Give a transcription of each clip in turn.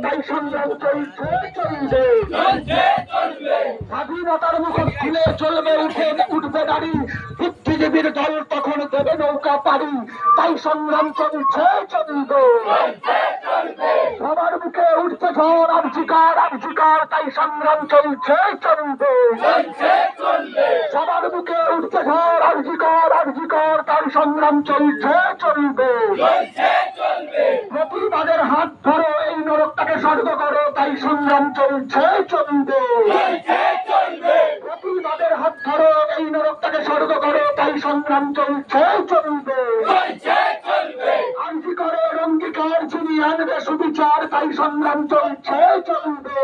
তাই সংগ্রাম চলছে চলবে। স্বাধীনতার মুখোশ খুলে চলবে উঠবে গাড়ি, বুদ্ধিজীবীর দল তখন দেবে নৌকা পাড়ি, তাই সংগ্রাম চলছে চলবে। সবার মুখে উঠছে ঝড় আর্জিকার আর্জিকার, তাই সংগ্রাম চলছে চলবে। সবার মুখে উঠছে ঝড় আর্জিকার আর্জিকার, তাই সংগ্রাম চলছে চলবে। প্রতিবাদের হাত ধরো, এই নরকটাকে স্বর্গ করো, তাই সংগ্রাম চলছে চলবে। প্রতিবাদের হাত ধরো, এই নরকটাকে স্বর্গ করো, তাই সংগ্রাম চলছে চলবে। আর্জিকরের অঙ্গীকার ছিনিয়ে আনবে সুবিচার, তাই সংগ্রাম চলছে চলবে।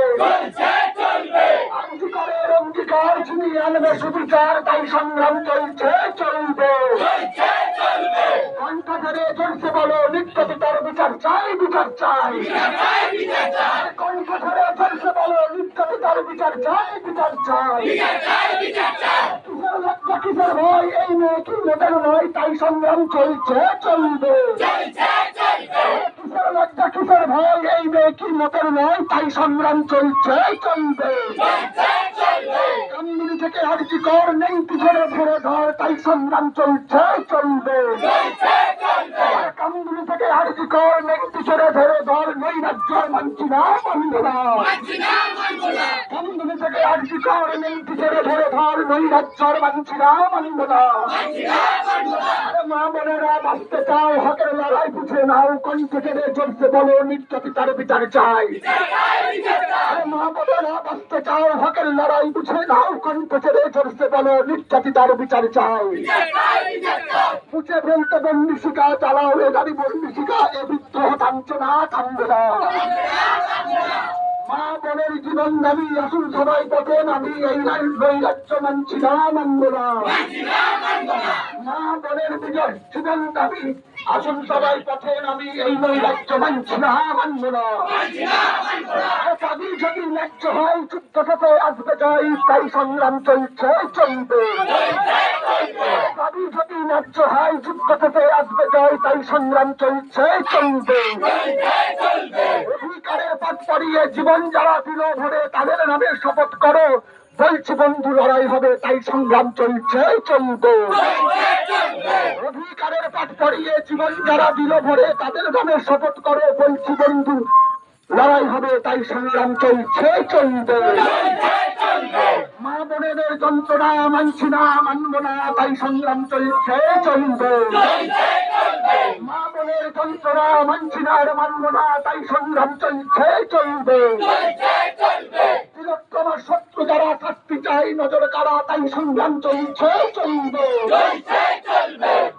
আর্জিকরের অঙ্গীকার ছিনিয়ে আনবে সুবিচার, তাই সংগ্রাম চলছে চলবে। কণ্ঠ ধরে চলছে বলো, নিত্যপিতার বিচার চাই বিচার চাই। কণ্ঠ ধরে চলছে বলো, নিত্যপিতার বিচার চাই বিচার চাই। কিসের লজ্জা কিসের ভয়, এই মেয়ে কি মোটের নয়, তাই সংগ্রাম চলছে চলবে। কিসের লজ্জা কিসের ভয়, এই মেয়ে কি মোটের নয়, তাই সংগ্রাম চলছে চলবে। কামদুনি থেকে আর্জিকর নেই পিছনে ধরে ধর, তাই সংগ্রাম চলছে চলবে। কামদুনি থেকে আর্জিকর নেই পিছনে ধরে ধর, নৈরাজ্য মানছি না মানব না। কামদুনি থেকে আর্জিকর নেই পিছনে ধরে ধর, নৈরাজ্য মানছি না মানব না। মা বোনেরা বাঁচতে চাও, হকের লড়াই বুঝে নাও, কণ্ঠ ছেড়ে চলছে বলো, নিত্যপিতার বিচার চাই। মা বোনেরা বাঁচতে চাও, হকের লড়াই বুঝে নাও, কণ্ঠ ছেড়ে চলছে বলো, নিত্যপিতার বিচার চাই। বুঝে বলতে বন্দি শিকা চালাও, এ গাড়ি বন্দি শিকা, এ বিদ্রোহ থামছে না থামবে না। মা বোনের জীবন দাবি, আসুন সবাই পথে নামি, এই নৈরাজ্য মানছি না মানব না। মা বোনের বিজয় জীবন দাবি, আসুন সবাই পথে নামি, এই নৈরাজ্য মানছি না মানব না। দাবি যদি ন্যায্য হয়, যুদ্ধ থেকে আসবে জয়, তাই সংগ্রাম চলছে চলবে। দাবি যদি ন্যায্য হয়, যুদ্ধ থেকে আসবে জয়, তাই সংগ্রাম চলছে চলবে। অধিকারের পাঠ পড়িয়ে জীবন যারা দিল ভরে, তাদের নামে শপথ করো, বলছি বন্ধু লড়াই হবে, তাই সংগ্রাম চলছে চলবে। অধিকারের পাঠ পড়িয়ে জীবন যারা দিল ভরে, তাদের নামে শপথ করো, বলছি বন্ধু লড়াই হবে, তাই সংগ্রাম চলছে চলবে। মা বোনেদের যন্ত্রণা মানছি না মানব না, তাই সংগ্রাম চলছে চলবে। মা বোনের যন্ত্রণা মানছি না মানব না, তাই সংগ্রাম চলছে চলবে। তিলোত্তমার শত্রু যারা শাস্তি চাই নজর কারা, তাই সংগ্রাম চলছে চলবে।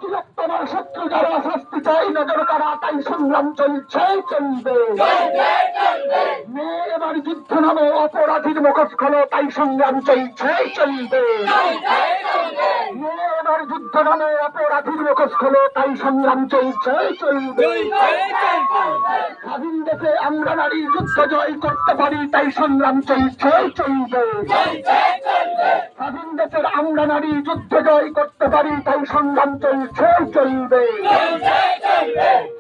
তিলোত্তমার শত্রু যারা শাস্তি চাই নজর কারা, তাই সংগ্রাম চলছে চলবে। মেয়ে এবার যুদ্ধ নামে, অপরাধীর মুখোশ খোলো, তাই সংগ্রাম চলছে চলবে। মেয়ে এবার যুদ্ধ নামে, অপরাধীর মুখোশ খোলো, তাই সংগ্রাম চলছে চলবে। স্বাধীন দেশে আমরা নারী যুদ্ধ জয় করতে পারি, তাই সংগ্রাম চলছে চলবে। স্বাধীন দেশের আমরা নারী যুদ্ধ জয় করতে পারি, তাই সংগ্রাম চলছে চলবে।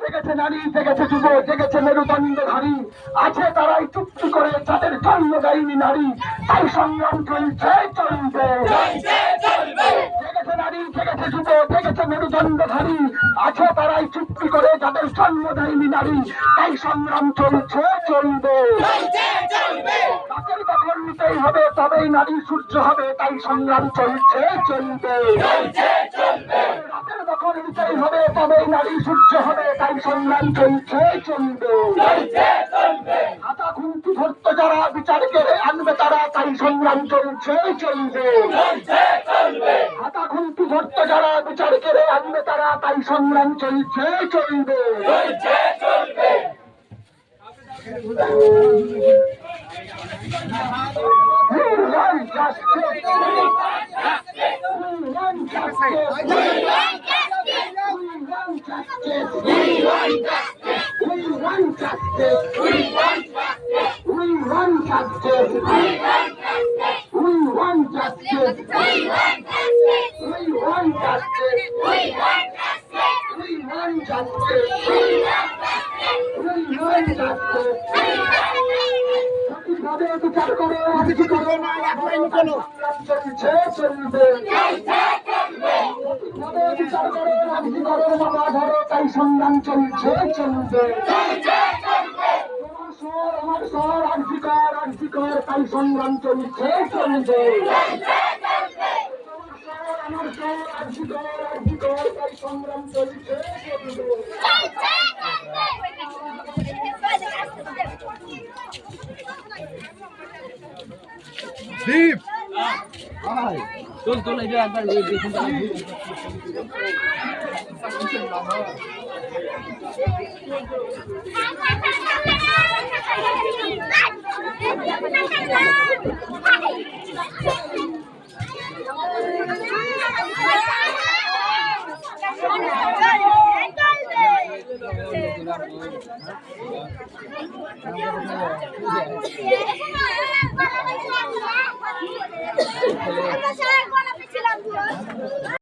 জেগেছে নারী জেগেছে যুব, জেগেছে মেরুদণ্ডধারী, আছে তারাই চুক্তি করে যাদের জন্ম দেয়নি নারী, তাই সংগ্রাম চলছে চলবে। জেগেছে নারী জেগেছে যুব, জেগেছে মেরুদণ্ডধারী, আছে তারাই চুক্তি করে যাদের জন্ম দেয়নি নারী, তাই সংগ্রাম চলছে চলবে। রাতের দখল নিতেই হবে, তবেই নারী সূর্য হবে, তাই সংগ্রাম চলছে চলবে। রাতের দখল নিতেই হবে, তবেই নারী সূর্য হবে, তাই সংগ্রাম চলছে চলবে। হাতা খুন্তি ধরতে যারা বিচার করে আনবে তারা, তাই সংগ্রাম চলছে চলবে। হাতা খুন্তি ধরতে যারা বিচার করে আনবে তারা, তাই সংগ্রাম চলছে চলবে। We want justice. We want justice. We want justice. We want justice. We want justice. We want justice. We want justice. We want justice. We want justice. We want justice. We want justice. We want justice. We want justice. We want justice. মদের বিচার করো আজকে করো না চলছে চলবে মদের বিচার করো আজকে করো বাবা ধরো তাই সংগ্রাম চলছে চলবে তোমার স্বর আমার স্বর আজকে কর তাই সংগ্রাম চলছে চলবে তোমার স্বর আমার স্বর আজকে কর তাই সংগ্রাম চলছে চলবে দীপ চল এটা একবার দেখুন Yeah.